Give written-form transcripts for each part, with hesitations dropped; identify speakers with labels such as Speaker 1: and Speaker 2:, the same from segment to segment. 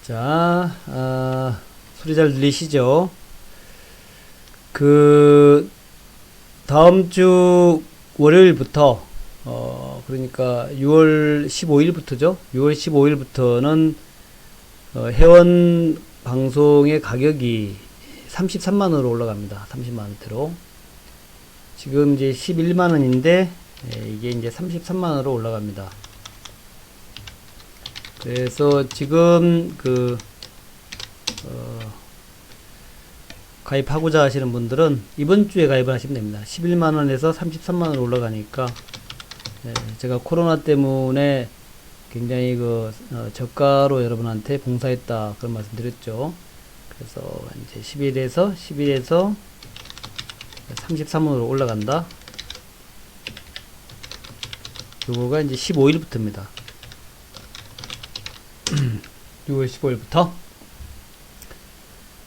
Speaker 1: 자, 소리 잘 들리시죠? 그, 다음 주 월요일부터, 그러니까 6월 15일부터죠? 6월 15일부터는, 회원 방송의 가격이 33만원으로 올라갑니다. 30만원대로. 지금 이제 11만원인데, 이게 이제 33만원으로 올라갑니다. 그래서 지금 가입하고자 하시는 분들은 이번 주에 가입을 하시면 됩니다. 11만원에서 33만원으로 올라가니까, 제가 코로나 때문에 굉장히 저가로 여러분한테 봉사했다 그런 말씀 드렸죠. 그래서 이제 11에서 33만원으로 올라간다. 요거가 이제 15일부터입니다. 6월 15일부터.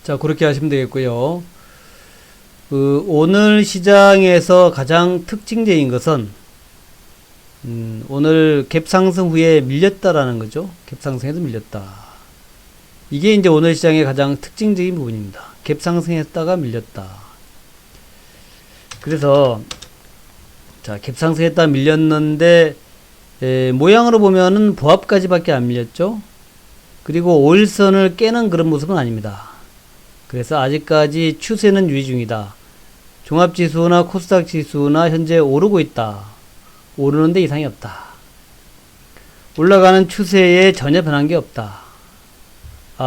Speaker 1: 자, 그렇게 하시면 되겠고요. 오늘 시장에서 가장 특징적인 것은, 오늘 갭 상승 후에 밀렸다라는 거죠. 갭 상승에서 밀렸다. 이게 이제 오늘 시장의 가장 특징적인 부분입니다. 갭 상승했다가 밀렸다. 그래서, 자, 갭 상승했다 밀렸는데, 모양으로 보면은 보합까지밖에 안 밀렸죠. 그리고 5일선을 깨는 그런 모습은 아닙니다. 그래서 아직까지 추세는 유지 중이다. 종합지수나 코스닥 지수나 현재 오르고 있다. 오르는데 이상이 없다. 올라가는 추세에 전혀 변한 게 없다.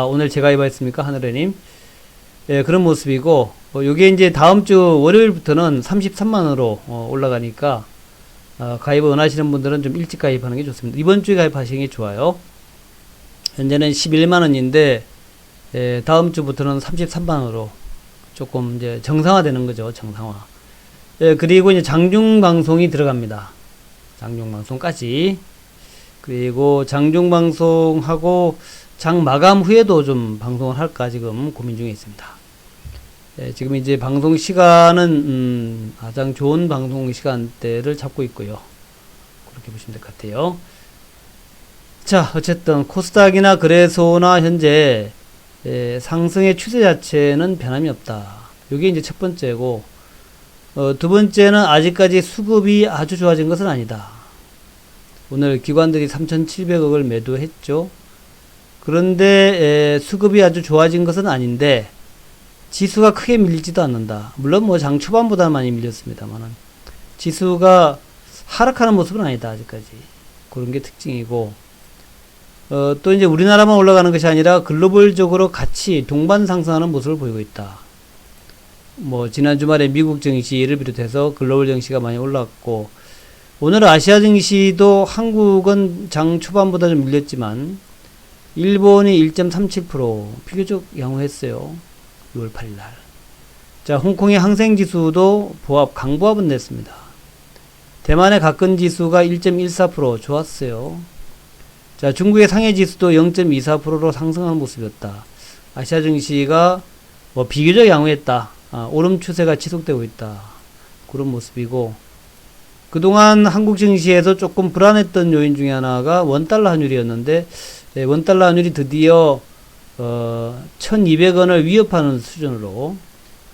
Speaker 1: 오늘 제가 해봤습니까? 하늘애님. 그런 모습이고, 요게 이제 다음 주 월요일부터는 33만원으로 올라가니까, 가입을 원하시는 분들은 좀 일찍 가입하는 게 좋습니다. 이번 주에 가입하시는 게 좋아요. 현재는 11만원인데, 다음 주부터는 33만원으로 조금 이제 정상화 되는 거죠. 정상화. 그리고 이제 장중방송이 들어갑니다. 장중방송까지. 그리고 장중방송하고 장 마감 후에도 좀 방송을 할까 지금 고민 중에 있습니다. 지금 이제 방송 시간은 가장 좋은 방송 시간대를 잡고 있고요. 그렇게 보시면 될 것 같아요. 자, 어쨌든 코스닥이나 거래소나 현재 상승의 추세 자체는 변함이 없다. 이게 이제 첫 번째고, 두 번째는 아직까지 수급이 아주 좋아진 것은 아니다. 오늘 기관들이 3,700억을 매도했죠. 그런데 수급이 아주 좋아진 것은 아닌데 지수가 크게 밀리지도 않는다. 물론 뭐 장 초반보다 많이 밀렸습니다만은 지수가 하락하는 모습은 아니다. 아직까지 그런 게 특징이고, 또 이제 우리나라만 올라가는 것이 아니라 글로벌적으로 같이 동반 상승하는 모습을 보이고 있다. 뭐 지난 주말에 미국 증시를 비롯해서 글로벌 증시가 많이 올랐고, 오늘 아시아 증시도 한국은 장 초반보다 좀 밀렸지만 일본이 1.37% 비교적 양호했어요. 6월 8일 날. 자, 홍콩의 항생지수도 강보합은 냈습니다. 대만의 가끈지수가 1.14% 좋았어요. 자, 중국의 상해지수도 0.24%로 상승하는 모습이었다. 아시아 증시가 뭐 비교적 양호했다. 오름 추세가 지속되고 있다. 그런 모습이고, 그동안 한국 증시에서 조금 불안했던 요인 중에 하나가 원달러 환율이었는데, 원달러 환율이 드디어 1200원을 위협하는 수준으로,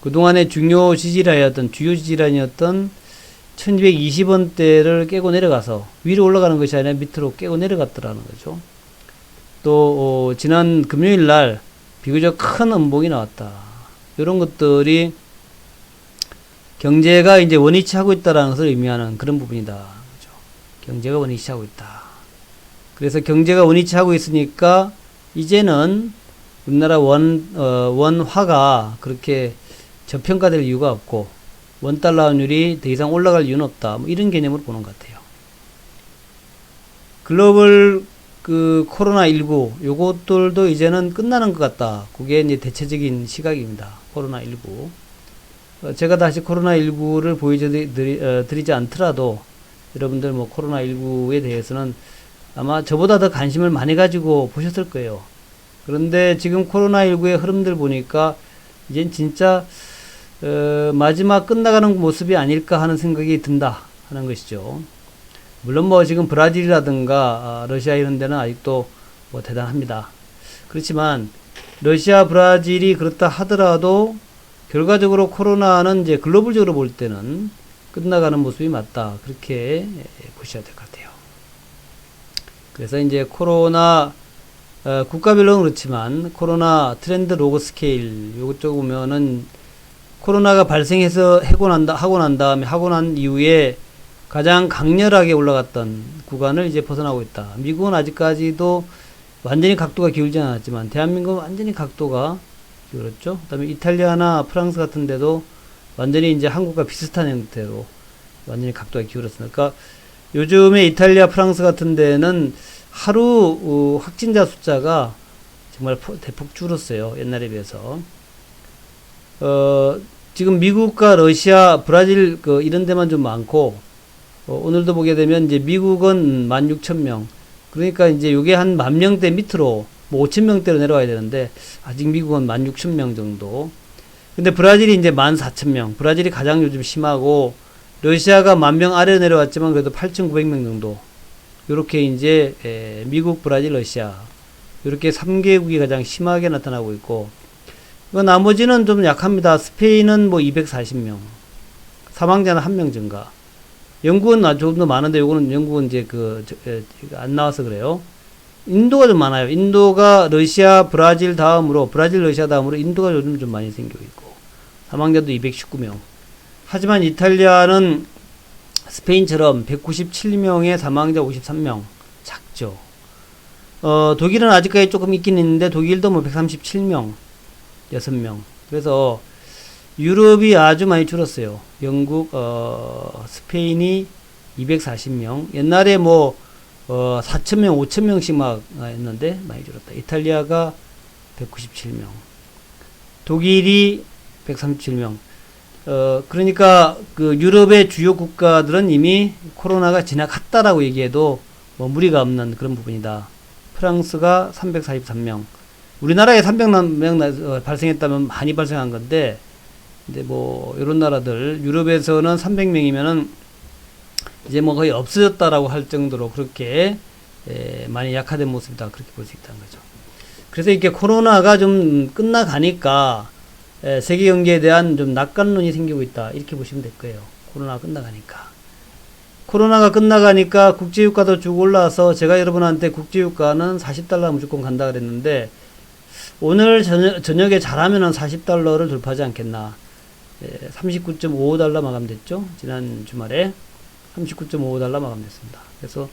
Speaker 1: 그동안의 주요 지지라인이었던 1220원대를 깨고 내려가서 위로 올라가는 것이 아니라 밑으로 깨고 내려갔더라는 거죠. 또 지난 금요일 날 비교적 큰 음봉이 나왔다. 이런 것들이 경제가 이제 원위치 하고 있다는 것을 의미하는 그런 부분이다. 그죠? 경제가 원위치 하고 있다. 그래서 경제가 원위치 하고 있으니까 이제는 우리나라 원화가 그렇게 저평가될 이유가 없고, 원달러 환율이 더 이상 올라갈 이유는 없다. 뭐 이런 개념으로 보는 것 같아요. 글로벌 코로나19 요것들도 이제는 끝나는 것 같다. 그게 이제 대체적인 시각입니다. 코로나19. 제가 다시 코로나19를 보여드리지 않더라도 여러분들 뭐 코로나19에 대해서는 아마 저보다 더 관심을 많이 가지고 보셨을 거예요. 그런데 지금 코로나19의 흐름들 보니까 이젠 진짜 마지막 끝나가는 모습이 아닐까 하는 생각이 든다 하는 것이죠. 물론 뭐 지금 브라질이라든가 러시아 이런 데는 아직도 뭐 대단합니다. 그렇지만 러시아, 브라질이 그렇다 하더라도 결과적으로 코로나는 이제 글로벌적으로 볼 때는 끝나가는 모습이 맞다. 그렇게 보셔야 될 것 같아요. 그래서 이제 코로나 국가별로는 그렇지만 코로나 트렌드 로그 스케일 요쪽 보면은 코로나가 발생해서 하고 난 이후에 가장 강렬하게 올라갔던 구간을 이제 벗어나고 있다. 미국은 아직까지도 완전히 각도가 기울지 않았지만 대한민국은 완전히 각도가 기울었죠. 그다음에 이탈리아나 프랑스 같은 데도 완전히 이제 한국과 비슷한 형태로 완전히 각도가 기울었습니다. 그러니까 요즘에 이탈리아, 프랑스 같은 데는 하루 확진자 숫자가 정말 대폭 줄었어요. 옛날에 비해서. 지금 미국과 러시아, 브라질 이런 데만 좀 많고 오늘도 보게 되면 이제 미국은 16,000명. 그러니까 이제 요게 한 10,000명대 밑으로 뭐 5,000명대로 내려와야 되는데 아직 미국은 16,000명 정도. 근데 브라질이 이제 14,000명. 브라질이 가장 요즘 심하고 러시아가 10,000명 아래로 내려왔지만 그래도 8,900명 정도. 요렇게 이제 미국, 브라질, 러시아 요렇게 3개국이 가장 심하게 나타나고 있고 나머지는 좀 약합니다. 스페인은 뭐 240명. 사망자는 1명 증가. 영국은 조금 더 많은데 요거는 영국은 이제 안 나와서 그래요. 인도가 좀 많아요. 인도가 러시아, 브라질, 러시아 다음으로 인도가 요즘 좀 많이 생기고 있고 사망자도 219명. 하지만 이탈리아는 스페인처럼 197명에 사망자 53명. 작죠. 독일은 아직까지 조금 있긴 있는데 독일도 뭐 137명. 6명. 그래서 유럽이 아주 많이 줄었어요. 영국, 스페인이 240명. 옛날에 뭐 4,000명, 5,000명씩 막 했는데 많이 줄었다. 이탈리아가 197명. 독일이 137명. 그러니까 그 유럽의 주요 국가들은 이미 코로나가 지나갔다라고 얘기해도 뭐 무리가 없는 그런 부분이다. 프랑스가 343명. 우리나라에 300명 발생했다면 많이 발생한 건데, 근데 뭐 이런 나라들 유럽에서는 300명이면은 이제 뭐 거의 없어졌다라고 할 정도로 그렇게 많이 약화된 모습이다. 그렇게 볼 수 있다는 거죠. 그래서 이렇게 코로나가 좀 끝나가니까 세계 경제에 대한 좀 낙관론이 생기고 있다. 이렇게 보시면 될 거예요. 코로나가 끝나가니까. 코로나가 끝나가니까 국제유가도 쭉 올라서 제가 여러분한테 국제유가는 40달러 무조건 간다 그랬는데 오늘 저녁에 잘하면은 40달러를 돌파하지 않겠나. 39.55달러 마감됐죠. 지난 주말에 39.55달러 마감됐습니다. 그래서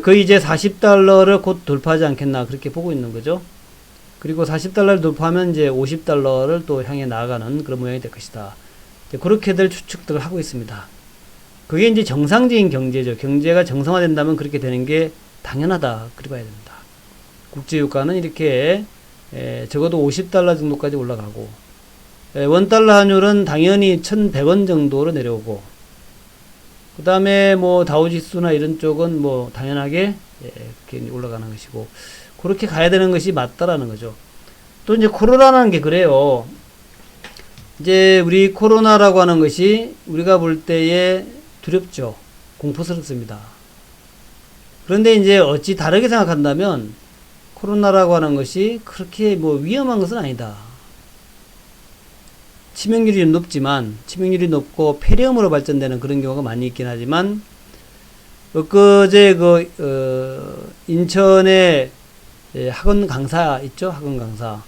Speaker 1: 거의 이제 40달러를 곧 돌파하지 않겠나 그렇게 보고 있는 거죠. 그리고 40달러를 돌파하면 이제 50달러를 또 향해 나아가는 그런 모양이 될 것이다. 그렇게들 추측들을 하고 있습니다. 그게 이제 정상적인 경제죠. 경제가 정상화된다면 그렇게 되는 게 당연하다. 그리 봐야 됩니다. 국제유가는 이렇게 적어도 50달러 정도까지 올라가고 원달러 환율은 당연히 1,100원 정도로 내려오고 그 다음에 뭐 다우지수나 이런 쪽은 뭐 당연하게 이렇게 올라가는 것이고 그렇게 가야 되는 것이 맞다라는 거죠. 또 이제 코로나라는 게 그래요. 이제 우리 코로나라고 하는 것이 우리가 볼 때에 두렵죠. 공포스럽습니다. 그런데 이제 어찌 다르게 생각한다면 코로나라고 하는 것이 그렇게 뭐 위험한 것은 아니다. 치명률이 높지만 치명률이 높고 폐렴으로 발전되는 그런 경우가 많이 있긴 하지만 엊그제 인천에 학원 강사 있죠? 학원 강사.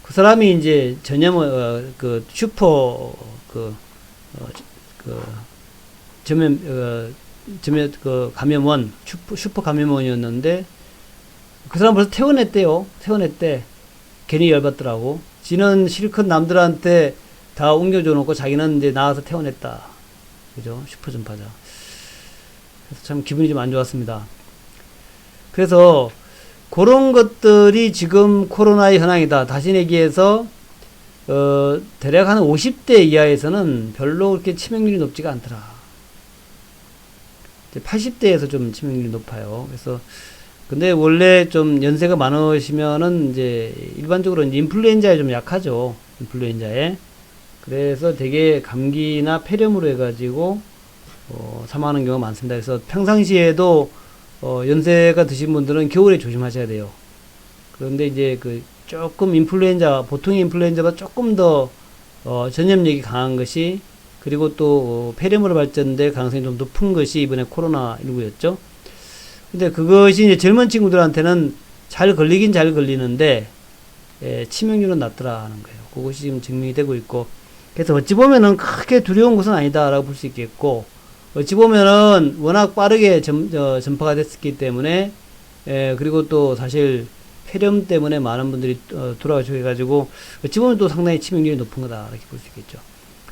Speaker 1: 그 사람이 이제 전염 슈퍼 감염원 슈퍼 감염원이었는데 그 사람 벌써 퇴원했대요. 퇴원했대. 괜히 열받더라고. 지는 실컷 남들한테 다 옮겨줘 놓고 자기는 이제 나와서 퇴원했다. 그죠? 슈퍼 전파자. 그래서 참 기분이 좀 안 좋았습니다. 그래서 그런 것들이 지금 코로나의 현황이다. 다시 얘기해서 대략 한 50대 이하에서는 별로 그렇게 치명률이 높지가 않더라. 80대에서 좀 치명률이 높아요. 그래서 근데 원래 좀 연세가 많으시면은 이제 일반적으로 이제 인플루엔자에 좀 약하죠. 인플루엔자에. 그래서 되게 감기나 폐렴으로 해가지고 사망하는 경우가 많습니다. 그래서 평상시에도 연세가 드신 분들은 겨울에 조심하셔야 돼요. 그런데 이제 그 조금 인플루엔자, 보통의 인플루엔자보다 조금 더 전염력이 강한 것이, 그리고 또 폐렴으로 발전될 가능성이 좀 높은 것이 이번에 코로나19였죠. 근데 그것이 이제 젊은 친구들한테는 잘 걸리긴 잘 걸리는데 치명률은 낮더라는 거예요. 그것이 지금 증명이 되고 있고, 그래서 어찌 보면은 크게 두려운 것은 아니다라고 볼 수 있겠고, 어찌 보면은 워낙 빠르게 전파가 됐기 때문에, 그리고 또 사실 폐렴 때문에 많은 분들이 돌아가시고 해가지고 어찌 보면 또 상당히 치명률이 높은 거다 이렇게 볼 수 있겠죠.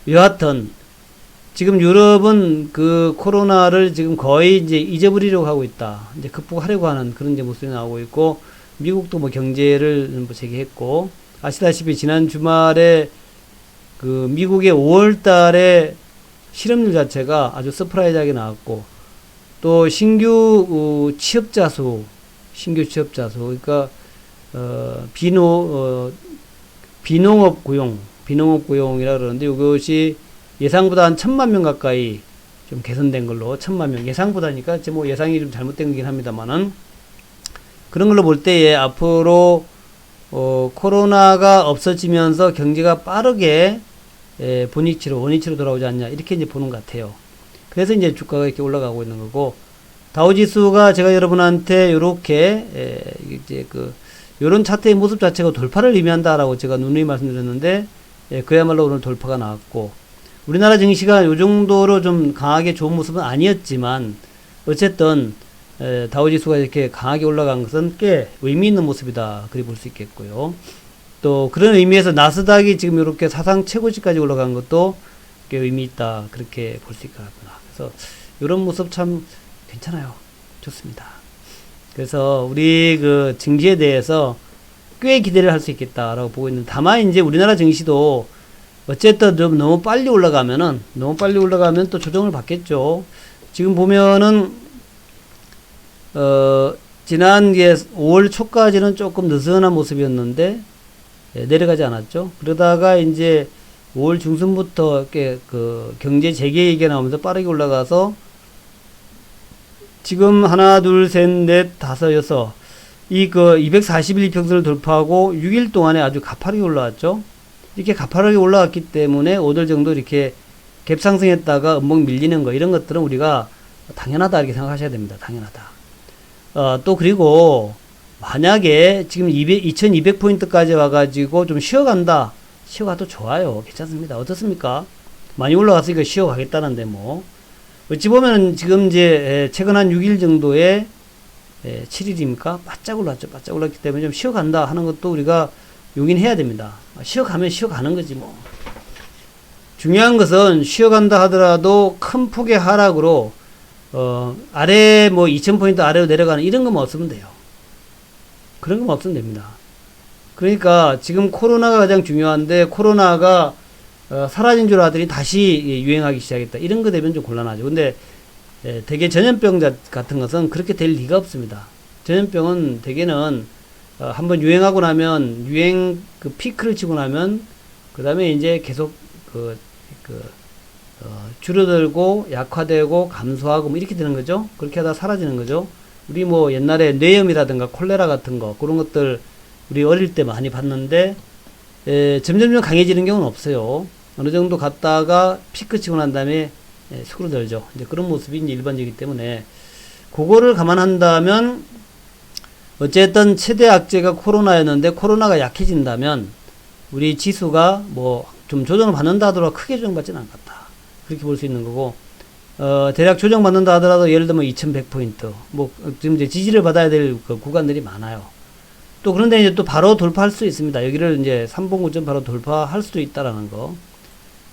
Speaker 1: 여하튼 지금 유럽은 그 코로나를 지금 거의 이제 잊어버리려고 하고 있다. 이제 극복하려고 하는 그런 이제 모습이 나오고 있고, 미국도 뭐 경제를 뭐 재개했고, 아시다시피 지난 주말에 그 미국의 5월 달에 실업률 자체가 아주 서프라이즈하게 나왔고, 또 신규 취업자 수, 그러니까 비농업 고용이라 그러는데, 이것이 예상보다 한 1,000만 명 가까이 좀 개선된 걸로, 1,000만 명, 예상보다니까 뭐 예상이 좀 잘못된 거긴 합니다만은, 그런 걸로 볼 때에 앞으로 코로나가 없어지면서 경제가 빠르게 원위치로 돌아오지 않냐, 이렇게 이제 보는 것 같아요. 그래서 이제 주가가 이렇게 올라가고 있는 거고, 다우지수가 제가 여러분한테 요렇게 이제 요런 차트의 모습 자체가 돌파를 의미한다라고 제가 누누이 말씀드렸는데, 그야말로 오늘 돌파가 나왔고, 우리나라 증시가 요 정도로 좀 강하게 좋은 모습은 아니었지만, 어쨌든 다우지수가 이렇게 강하게 올라간 것은 꽤 의미 있는 모습이다, 그리 볼 수 있겠고요. 또 그런 의미에서 나스닥이 지금 이렇게 사상 최고치까지 올라간 것도 꽤 의미 있다, 그렇게 볼 수 있겠구나. 그래서 이런 모습 참 괜찮아요. 좋습니다. 그래서 우리 그 증시에 대해서 꽤 기대를 할 수 있겠다라고 보고 있는. 다만 이제 우리나라 증시도 어쨌든 좀 너무 빨리 올라가면 또 조정을 받겠죠. 지금 보면은 지난 5월 초까지는 조금 느슨한 모습이었는데 내려가지 않았죠. 그러다가 이제 5월 중순부터 이렇게 그 경제 재개 얘기가 나오면서 빠르게 올라가서 지금 하나, 둘, 셋, 넷, 다섯, 여섯, 이 그 241 평선을 돌파하고 6일 동안에 아주 가파르게 올라왔죠. 이렇게 가파르게 올라왔기 때문에 오늘 정도 이렇게 갭 상승했다가 음봉 밀리는 거, 이런 것들은 우리가 당연하다 이렇게 생각하셔야 됩니다. 당연하다. 또 그리고 만약에 지금 2200포인트까지 와가지고 좀 쉬어간다. 쉬어가도 좋아요. 괜찮습니다. 어떻습니까? 많이 올라갔으니까 쉬어가겠다는데 뭐. 어찌 보면 지금 이제 최근 한 6일 정도에 7일입니까? 바짝 올랐죠. 바짝 올랐기 때문에 좀 쉬어간다 하는 것도 우리가 용인해야 됩니다. 쉬어가면 쉬어가는 거지 뭐. 중요한 것은 쉬어간다 하더라도 큰 폭의 하락으로 아래 뭐 2000포인트 아래로 내려가는 이런 것만 없으면 돼요. 그런 것만 없으면 됩니다. 그러니까 지금 코로나가 가장 중요한데, 코로나가 사라진 줄 알았더니 다시 유행하기 시작했다, 이런 거 되면 좀 곤란하죠. 근데 대개 전염병 같은 것은 그렇게 될 리가 없습니다. 전염병은 대개는 한번 유행하고 나면, 유행 그 피크를 치고 나면 그 다음에 이제 계속 줄어들고 약화되고 감소하고 뭐 이렇게 되는 거죠. 그렇게 하다 사라지는 거죠. 우리 뭐 옛날에 뇌염이라든가 콜레라 같은 거, 그런 것들 우리 어릴 때 많이 봤는데 점점점 강해지는 경우는 없어요. 어느 정도 갔다가 피크 치고 난 다음에 수그러들죠. 이제 그런 모습이 이제 일반적이기 때문에 그거를 감안한다면, 어쨌든 최대 악재가 코로나였는데 코로나가 약해진다면 우리 지수가 뭐 좀 조정을 받는다 하더라도 크게 조정받지는 않겠다, 그렇게 볼 수 있는 거고, 대략 조정받는다 하더라도 예를 들면 2100포인트, 뭐, 지금 이제 지지를 받아야 될 그 구간들이 많아요. 또 그런데 이제 또 바로 돌파할 수 있습니다. 여기를 이제 3봉5점 바로 돌파할 수도 있다라는 거.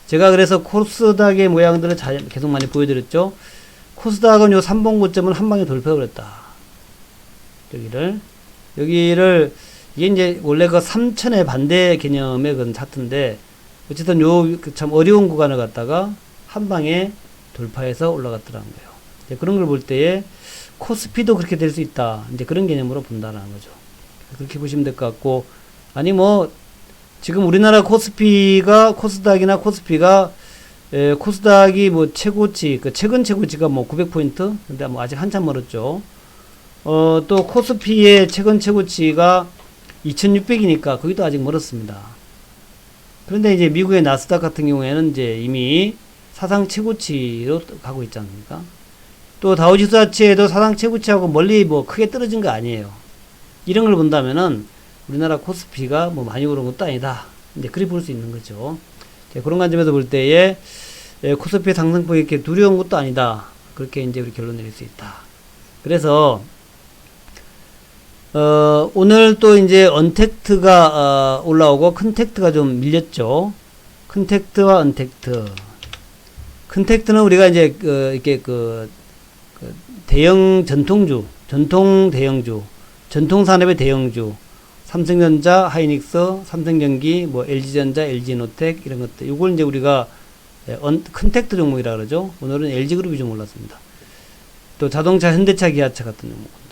Speaker 1: 제가 그래서 코스닥의 모양들을 계속 많이 보여드렸죠. 코스닥은 요 3봉5점을 한 방에 돌파해버렸다. 여기를, 이게 이제 원래 그 3000의 반대 개념의 그런 차트인데, 어쨌든 참 어려운 구간을 갖다가 한 방에 돌파해서 올라갔더라는 거예요. 이제 그런 걸 볼 때에 코스피도 그렇게 될 수 있다, 이제 그런 개념으로 본다는 거죠. 그렇게 보시면 될 것 같고, 아니 뭐 지금 우리나라 코스닥이나 코스피가 코스닥이 뭐 최고치, 최근 최고치가 뭐 900포인트, 근데 뭐 아직 한참 멀었죠. 또 코스피의 최근 최고치가 2600이니까 거기도 아직 멀었습니다. 그런데 이제 미국의 나스닥 같은 경우에는 이제 이미 사상 최고치로 가고 있지 않습니까? 또 다우지수 자체도 사상 최고치하고 멀리 뭐 크게 떨어진 거 아니에요. 이런 걸 본다면은 우리나라 코스피가 뭐 많이 오른 것도 아니다. 이제 그리 볼 수 있는 거죠. 그런 관점에서 볼 때에 코스피의 상승폭이 이렇게 두려운 것도 아니다. 그렇게 이제 우리 결론 내릴 수 있다. 그래서 오늘 또 이제 언택트가 올라오고 큰택트가 좀 밀렸죠. 큰택트와 언택트. 큰택트는 우리가 이제 이렇게 대형 전통주, 전통 대형주, 전통 산업의 대형주, 삼성전자, 하이닉스, 삼성전기, 뭐 LG전자, LG노텍 이런 것들. 이걸 이제 우리가 큰택트 종목이라 그러죠. 오늘은 LG그룹이 좀 올랐습니다. 또 자동차, 현대차, 기아차 같은 종목들.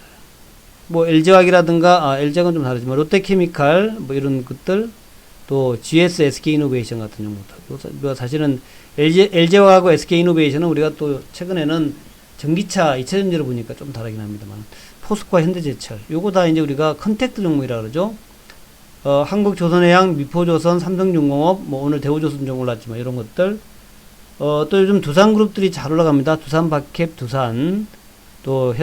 Speaker 1: 뭐 LG화학이라든가 LG화학은 좀 다르지만 롯데케미칼 뭐 이런 것들, 또 GS, SK이노베이션 같은 종목들. 사실은 LG화학하고 SK이노베이션은 우리가 또 최근에는 전기차 2차 전지로 보니까 좀 다르긴 합니다만 포스코와 현대제철 요거 다 이제 우리가 컨택트 종목이라 그러죠. 한국조선해양, 미포조선, 삼성중공업, 뭐 오늘 대우조선 좀 올랐지만 이런 것들. 또 요즘 두산그룹들이 잘 올라갑니다. 두산바캡, 두산, 또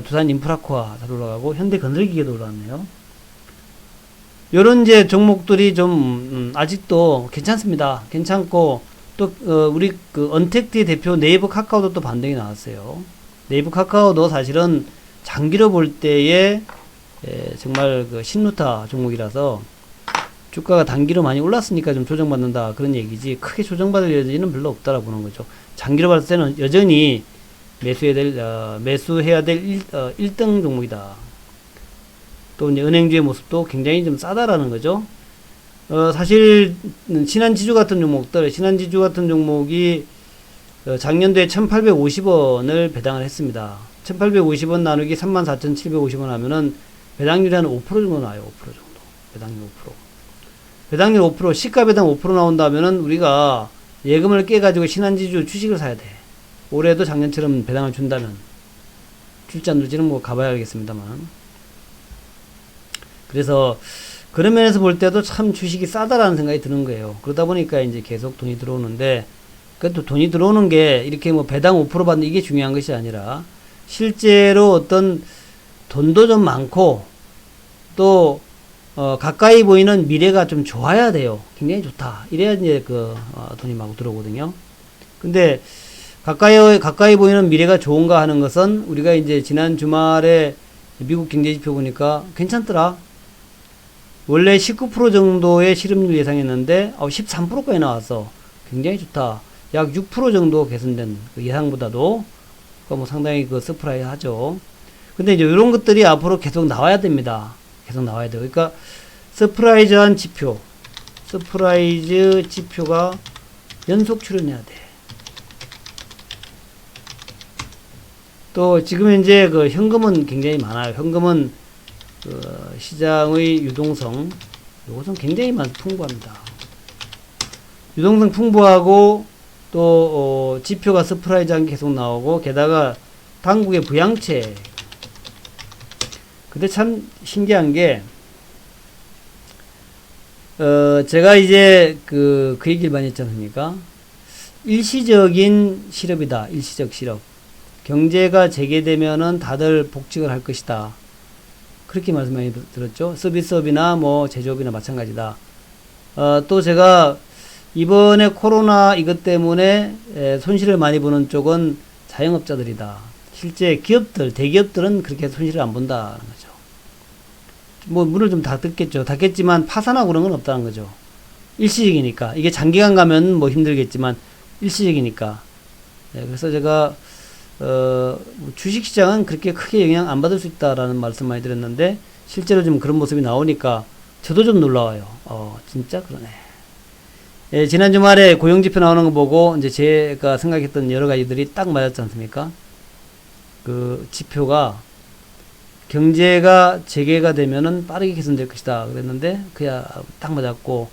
Speaker 1: 두산인프라코아 잘 올라가고 현대건설기계도 올라왔네요. 요런 이제 종목들이 좀 아직도 괜찮습니다. 괜찮고 또 우리 언택트의 대표 네이버 카카오도 또 반등이 나왔어요. 네이버 카카오도 사실은 장기로 볼 때에 정말 신루타 종목이라서 주가가 단기로 많이 올랐으니까 좀 조정받는다 그런 얘기지 크게 조정받을 여지는 별로 없다라고 보는 거죠. 장기로 봤을 때는 여전히 매수해야 될 1등 종목이다. 또 이제 은행주의 모습도 굉장히 좀 싸다라는 거죠. 사실 신한지주 같은 종목이 작년도에 1850원을 배당을 했습니다. 1850원 나누기 34,750원 하면은 배당률이 한 5% 정도 나와요. 5% 정도. 배당률 5%. 시가 배당 5% 나온다면은 우리가 예금을 깨가지고 신한지주 주식을 사야 돼. 올해도 작년처럼 배당을 준다면. 줄지 안 줄지는 뭐 가봐야 알겠습니다만. 그래서 그런 면에서 볼 때도 참 주식이 싸다라는 생각이 드는 거예요. 그러다 보니까 이제 계속 돈이 들어오는데, 그것도 돈이 들어오는 게 이렇게 뭐 배당 5% 받는 이게 중요한 것이 아니라, 실제로 어떤 돈도 좀 많고, 또, 가까이 보이는 미래가 좀 좋아야 돼요. 굉장히 좋다. 이래야 이제 돈이 막 들어오거든요. 근데, 가까이 보이는 미래가 좋은가 하는 것은 우리가 이제 지난 주말에 미국 경제지표 보니까 괜찮더라. 원래 19% 정도의 실업률 예상했는데 13%까지 나왔어. 굉장히 좋다. 약 6% 정도 개선된 예상보다도 뭐 상당히 서프라이즈 하죠. 근데 이제 이런 것들이 앞으로 계속 나와야 됩니다. 계속 나와야 돼요. 그러니까 서프라이즈한 지표가 연속 출현해야 돼. 또 지금 현재 현금은 굉장히 많아요. 현금은 시장의 유동성, 요것은 굉장히 풍부합니다. 유동성 풍부하고 또 지표가 서프라이즈한 게 계속 나오고 게다가 당국의 부양책. 근데 참 신기한 게 제가 이제 그 얘기를 많이 했지 않습니까? 일시적인 실업이다. 일시적 실업. 경제가 재개되면은 다들 복직을 할 것이다. 그렇게 말씀 많이 들었죠. 서비스업이나 뭐 제조업이나 마찬가지다. 또 제가 이번에 코로나 이것 때문에 손실을 많이 보는 쪽은 자영업자들이다. 실제 대기업들은 그렇게 손실을 안 본다는 거죠. 뭐 문을 좀 닫겠지만 파산하고 그런 건 없다는 거죠. 일시적이니까. 이게 장기간 가면 뭐 힘들겠지만 일시적이니까. 그래서 제가 주식시장은 그렇게 크게 영향 안 받을 수 있다라는 말씀 많이 드렸는데 실제로 좀 그런 모습이 나오니까 저도 좀 놀라워요. 진짜 그러네. 예, 지난 주말에 고용지표 나오는 거 보고 이제 제가 생각했던 여러 가지들이 딱 맞았지 않습니까? 그 지표가 경제가 재개가 되면은 빠르게 개선될 것이다 그랬는데 그야 딱 맞았고,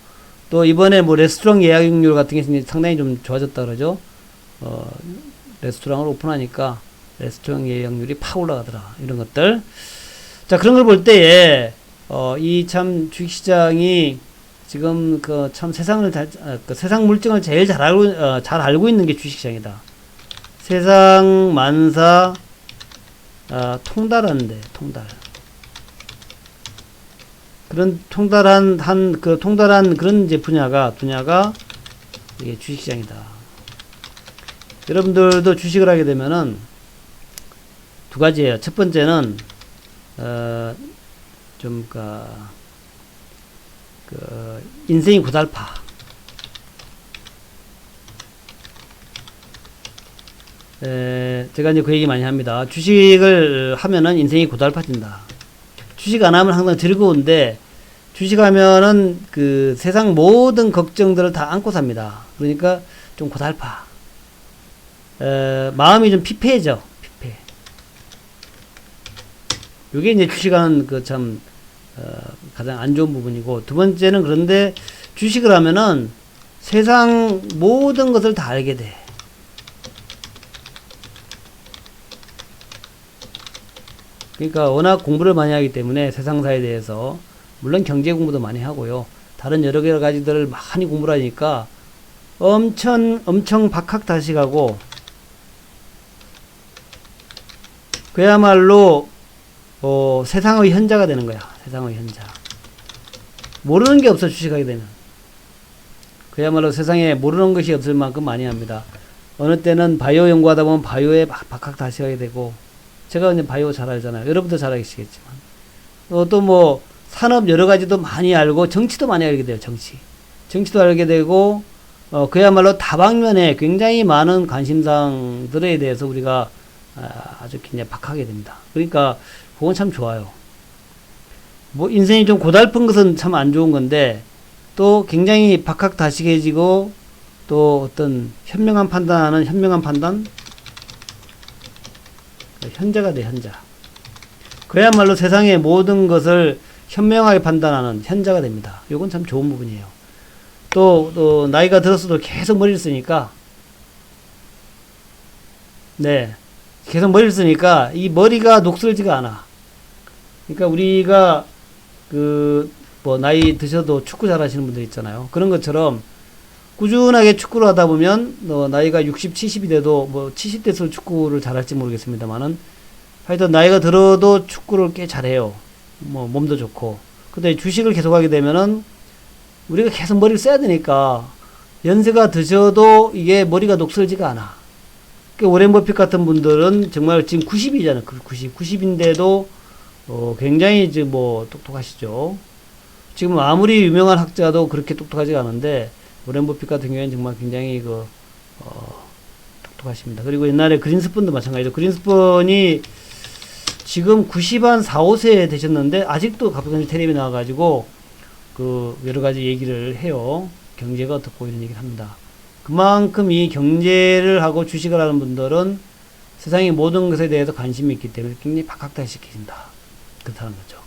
Speaker 1: 또 이번에 뭐 레스토랑 예약률 같은 게 상당히 좀 좋아졌다 그러죠. 레스토랑을 오픈하니까 레스토랑 예약률이 팍 올라가더라. 이런 것들. 자, 그런 걸 볼 때에 이 참 주식시장이 지금 그 참 세상을 세상 물정을 제일 잘 알고 있는 게 주식시장이다. 세상 만사 통달하는데 통달. 그런 통달한 그런 이제 분야가 이게 주식시장이다. 여러분들도 주식을 하게 되면은 두 가지예요. 첫 번째는 인생이 고달파. 제가 이제 그 얘기 많이 합니다. 주식을 하면은 인생이 고달파진다. 주식 안 하면 항상 즐거운데, 주식하면은 그 세상 모든 걱정들을 다 안고 삽니다. 그러니까 좀 고달파. 마음이 좀 피폐해져. 피폐. 요게 이제 주식하는 가장 안 좋은 부분이고, 두 번째는 그런데 주식을 하면은 세상 모든 것을 다 알게 돼. 그러니까 워낙 공부를 많이 하기 때문에 세상사에 대해서, 물론 경제 공부도 많이 하고요. 다른 여러 가지들을 많이 공부를 하니까 엄청 박학다식하고, 그야말로 세상의 현자가 되는 거야. 세상의 현자. 모르는 게 없어, 주식하게 되면. 그야말로 세상에 모르는 것이 없을 만큼 많이 합니다. 어느 때는 바이오 연구하다 보면 바이오에 박학다식하게 되고, 제가 이제 바이오 잘 알잖아요. 여러분도 잘 아시겠지만. 또 뭐 산업 여러 가지도 많이 알고, 정치도 많이 알게 돼요. 정치도 알게 되고, 그야말로 다방면에 굉장히 많은 관심사들에 대해서 우리가 아주 굉장히 박하게 됩니다. 그러니까 그건 참 좋아요. 뭐 인생이 좀 고달픈 것은 참 안 좋은 건데, 또 굉장히 박학다식해지고, 또 어떤 현명한 판단, 현자가 돼, 현자. 그야말로 세상의 모든 것을 현명하게 판단하는 현자가 됩니다. 요건 참 좋은 부분이에요. 또 나이가 들었어도 계속 머리를 쓰니까, 계속 머리를 쓰니까 이 머리가 녹슬지가 않아. 그러니까 우리가 나이 드셔도 축구 잘하시는 분들 있잖아요. 그런 것처럼 꾸준하게 축구를 하다 보면 나이가 60, 70이 돼도 70대에서 축구를 잘할지 모르겠습니다만은, 하여튼 나이가 들어도 축구를 꽤 잘해요. 몸도 좋고. 근데 주식을 계속 하게 되면은 우리가 계속 머리를 써야 되니까 연세가 드셔도 이게 머리가 녹슬지가 않아. 오렌 버핏 같은 분들은 정말 지금 90이잖아요. 90인데도 굉장히 똑똑하시죠. 지금 아무리 유명한 학자도 그렇게 똑똑하지 않은데, 오렌 버핏 같은 경우에는 정말 굉장히 똑똑하십니다. 그리고 옛날에 그린스펀도 마찬가지죠. 그린스펀이 지금 90한 4, 5세 되셨는데 아직도 갑자기 텔레비에 나와가지고 여러 가지 얘기를 해요. 경제가 어떻고 이런 얘기를 합니다. 그만큼 이 경제를 하고 주식을 하는 분들은 세상의 모든 것에 대해서 관심이 있기 때문에 굉장히 박학다식해진다. 그렇다는 거죠.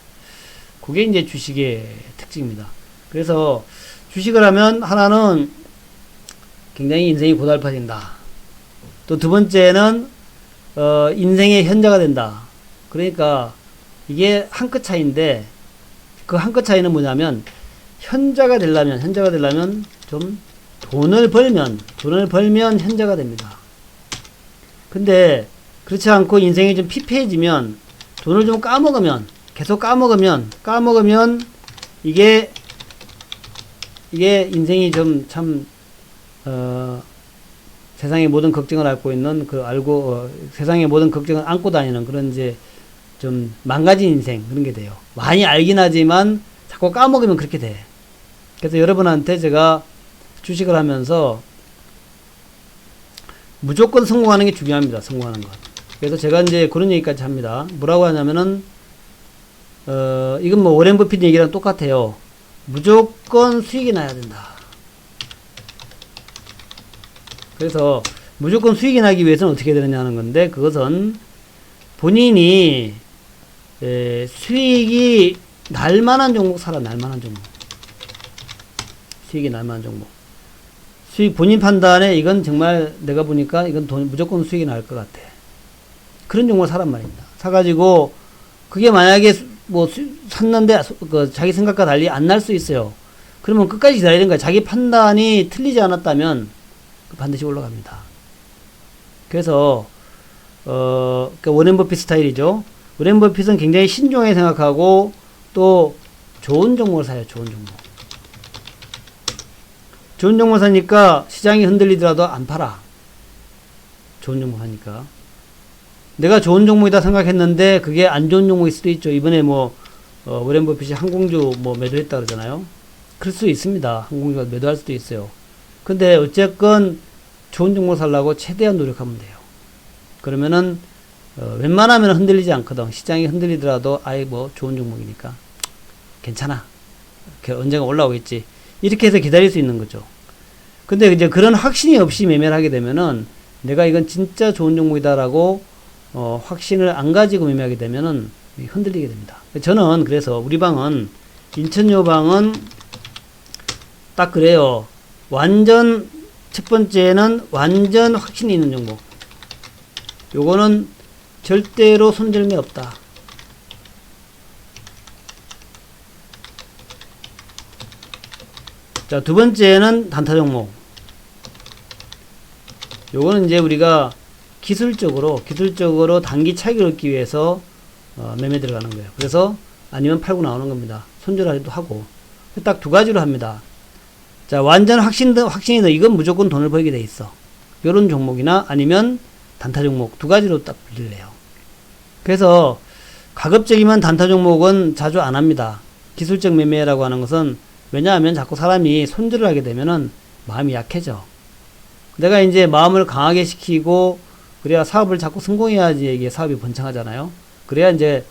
Speaker 1: 그게 이제 주식의 특징입니다. 그래서 주식을 하면 하나는 굉장히 인생이 고달파진다. 또 두 번째는 인생의 현자가 된다. 그러니까 이게 한 끗 차이인데, 그 한 끗 차이는 뭐냐면, 현자가 되려면 좀 돈을 벌면 현자가 됩니다. 근데 그렇지 않고 인생이 좀 피폐해지면, 돈을 좀 계속 까먹으면 이게 인생이 세상의 모든 걱정을 안고 있는, 세상의 모든 걱정을 안고 다니는 그런 좀 망가진 인생, 그런 게 돼요. 많이 알긴 하지만 자꾸 까먹으면 그렇게 돼. 그래서 여러분한테 제가 주식을 하면서 무조건 성공하는 게 중요합니다. 성공하는 것. 그래서 제가 그런 얘기까지 합니다. 뭐라고 하냐면은, 이건 오렌 버핏 얘기랑 똑같아요. 무조건 수익이 나야 된다. 그래서 무조건 수익이 나기 위해서는 어떻게 되느냐 하는 건데, 그것은 본인이 수익이 날만한 종목 날만한 종목. 수익이 날만한 종목. 본인 판단에 이건 정말 내가 보니까 이건 무조건 수익이 날 것 같아. 그런 종목을 사란 말입니다. 사가지고 그게 만약에 뭐 샀는데 그 자기 생각과 달리 안 날 수 있어요. 그러면 끝까지 기다리는 거야. 자기 판단이 틀리지 않았다면 반드시 올라갑니다. 그래서 그러니까 워렌 버핏 스타일이죠. 워렌 버핏은 굉장히 신중하게 생각하고 또 좋은 종목을 사요. 좋은 종목. 좋은 종목 사니까 시장이 흔들리더라도 안 팔아. 좋은 종목 사니까. 내가 좋은 종목이다 생각했는데 그게 안 좋은 종목일 수도 있죠. 이번에 뭐 워렌 버핏이 항공주 뭐 매도했다 그러잖아요. 그럴 수 있습니다. 항공주가 매도할 수도 있어요. 근데 어쨌건 좋은 종목 살라고 최대한 노력하면 돼요. 그러면은 웬만하면 흔들리지 않거든. 시장이 흔들리더라도 아예 뭐 좋은 종목이니까 괜찮아. 언젠가 올라오겠지. 이렇게 해서 기다릴 수 있는 거죠. 근데 이제 그런 확신이 없이 매매를 하게 되면은 내가 이건 진짜 좋은 종목이다라고 확신을 안 가지고 매매하게 되면은 흔들리게 됩니다. 저는 그래서 우리 방은 인천요 방은 딱 그래요. 완전 첫 번째는 완전 확신이 있는 종목. 요거는 절대로 손절매 없다. 자, 두 번째는 단타 종목. 요거는 이제 우리가 기술적으로 단기 차익을 얻기 위해서 매매 들어가는 거예요. 그래서 아니면 팔고 나오는 겁니다. 손절하기도 하고. 딱 두 가지로 합니다. 자, 완전 확신이다. 이건 무조건 돈을 벌게 돼 있어. 요런 종목이나 아니면 단타 종목 두 가지로 딱 빌릴래요. 그래서 가급적이면 단타 종목은 자주 안 합니다. 기술적 매매라고 하는 것은 왜냐하면 자꾸 사람이 손절을 하게 되면은 마음이 약해져. 내가 이제 마음을 강하게 시키고 그래야 사업을 자꾸 성공해야지 이게 사업이 번창하잖아요. 그래야 이제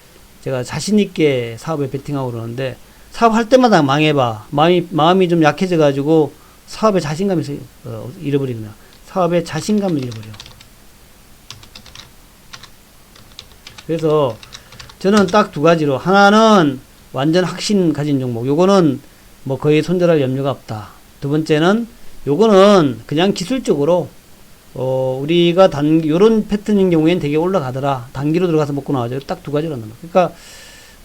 Speaker 1: 제가 자신있게 사업에 베팅하고 그러는데 사업할 때마다 망해봐. 마음이 좀 약해져가지고 사업에 자신감을 잃어버리거나 사업에 자신감을 잃어버려. 그래서 저는 딱 두 가지로 하나는 완전 확신 가진 종목. 요거는 뭐 거의 손절할 염려가 없다. 두 번째는 요거는 그냥 기술적으로 우리가 요런 패턴인 경우에는 되게 올라가더라. 단기로 들어가서 먹고 나와죠. 딱 두 가지로 한단 말이에요. 그러니까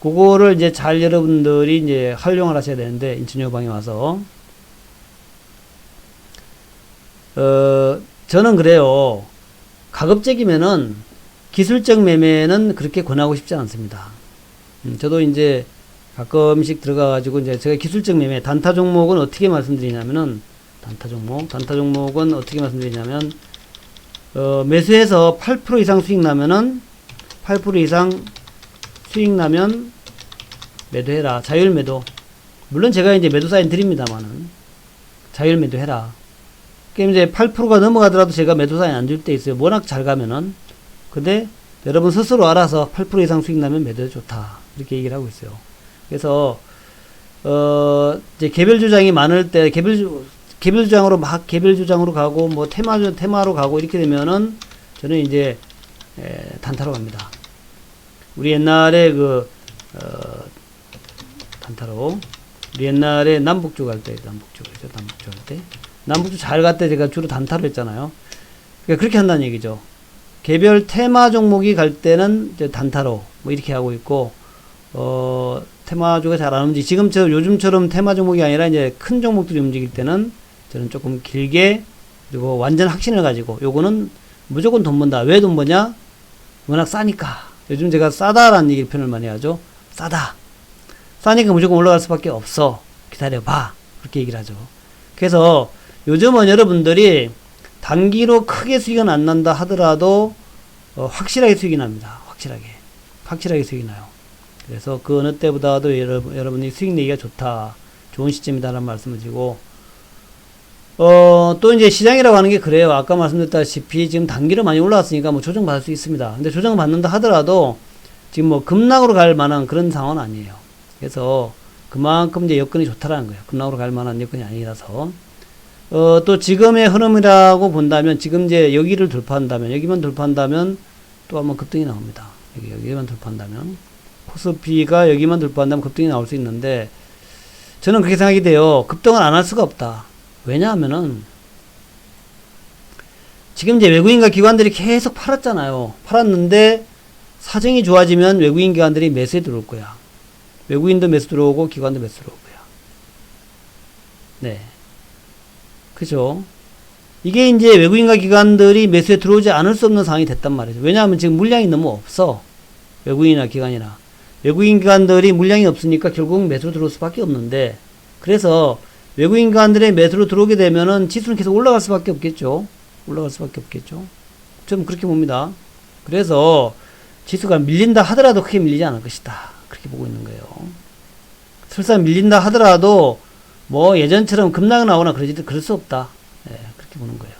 Speaker 1: 그거를 이제 잘 여러분들이 이제 활용을 하셔야 되는데 인천요방에 와서 저는 그래요. 가급적이면은 기술적 매매는 그렇게 권하고 싶지 않습니다. 저도 이제 가끔씩 들어가가지고 이제 제가 기술적 매매 단타 종목은 어떻게 말씀드리냐면은 단타 종목은 어떻게 말씀드리냐면 매수해서 8% 이상 수익 나면은 8% 이상 수익 나면 매도해라. 자율 매도. 물론 제가 이제 매도 사인 드립니다만은 자율 매도해라. 그럼 이제 8%가 넘어가더라도 제가 매도 사인 안 줄 때 있어요. 워낙 잘 가면은. 근데 여러분 스스로 알아서 8% 이상 수익 나면 매도 좋다. 이렇게 얘기를 하고 있어요. 그래서 이제 개별 주장이 많을 때 개별 주장으로 가고 뭐 테마로 가고 이렇게 되면은 저는 이제 단타로 갑니다. 우리 옛날에 단타로 우리 옛날에 남북주 갈 때 남북주 잘 갈 때 제가 주로 단타로 했잖아요. 그러니까 그렇게 한다는 얘기죠. 개별 테마 종목이 갈 때는 이제 단타로 뭐 이렇게 하고 있고 테마주가 잘 안 움직이 지금처럼 요즘처럼 테마 종목이 아니라 이제 큰 종목들이 움직일 때는 저는 조금 길게 그리고 완전 확신을 가지고 요거는 무조건 돈 번다. 왜 돈 버냐? 워낙 싸니까. 요즘 제가 싸다라는 얘기를 표현을 많이 하죠. 싸니까 무조건 올라갈 수밖에 없어. 기다려봐. 그렇게 얘기를 하죠. 그래서 요즘은 여러분들이 단기로 크게 수익은 안 난다 하더라도 확실하게 수익이 납니다. 확실하게 수익이 나요. 그래서 그 어느 때보다도 여러분이 수익 내기가 좋다. 좋은 시점이다라는 말씀을 드리고 또 이제 시장이라고 하는 게 그래요. 아까 말씀드렸다시피 지금 단기로 많이 올라왔으니까 뭐 조정받을 수 있습니다. 근데 조정받는다 하더라도 지금 뭐 급락으로 갈 만한 그런 상황은 아니에요. 그래서 그만큼 이제 여건이 좋다라는 거예요. 급락으로 갈 만한 여건이 아니라서 또 지금의 흐름이라고 본다면 지금 이제 여기를 돌파한다면 여기만 돌파한다면 또 한번 급등이 나옵니다. 여기만 돌파한다면 코스피가 여기만 돌파한다면 급등이 나올 수 있는데 저는 그렇게 생각이 돼요. 급등을 안 할 수가 없다. 왜냐하면은 지금 이제 외국인과 기관들이 계속 팔았잖아요. 팔았는데 사정이 좋아지면 외국인 기관들이 매수에 들어올 거야. 외국인도 매수 들어오고 기관도 매수 들어오고요. 네. 그죠? 이게 이제 외국인과 기관들이 매수에 들어오지 않을 수 없는 상황이 됐단 말이죠. 왜냐하면 지금 물량이 너무 없어. 외국인이나 기관이나. 외국인 기관들이 물량이 없으니까 결국 매수로 들어올 수밖에 없는데, 그래서 외국인 기관들의 매수로 들어오게 되면은 지수는 계속 올라갈 수밖에 없겠죠. 올라갈 수밖에 없겠죠. 저는 그렇게 봅니다. 그래서 지수가 밀린다 하더라도 크게 밀리지 않을 것이다. 그렇게 보고 있는 거예요. 설사 밀린다 하더라도 뭐 예전처럼 급락 나오나 그럴 수 없다. 예, 그렇게 보는 거예요.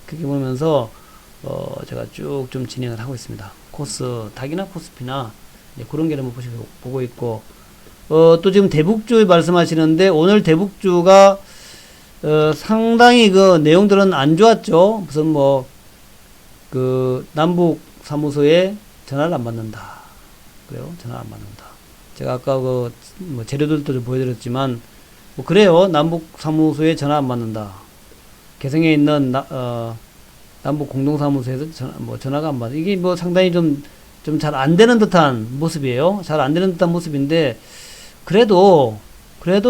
Speaker 1: 그렇게 보면서 제가 쭉 좀 진행을 하고 있습니다. 닥이나 코스피나 그런 게를 보고 있고, 또 지금 대북주 말씀하시는데, 오늘 대북주가 상당히 그 내용들은 안 좋았죠. 무슨 뭐 그 남북 사무소에 전화를 안 받는다. 그래요? 전화를 안 받는다. 제가 아까 그 뭐 재료들도 좀 보여드렸지만, 뭐 그래요. 남북 사무소에 전화 안 받는다. 개성에 있는 남북 공동사무소에서 전화가 안 받아. 이게 뭐 상당히 좀 잘 안 되는 듯한 모습이에요. 잘 안 되는 듯한 모습인데, 그래도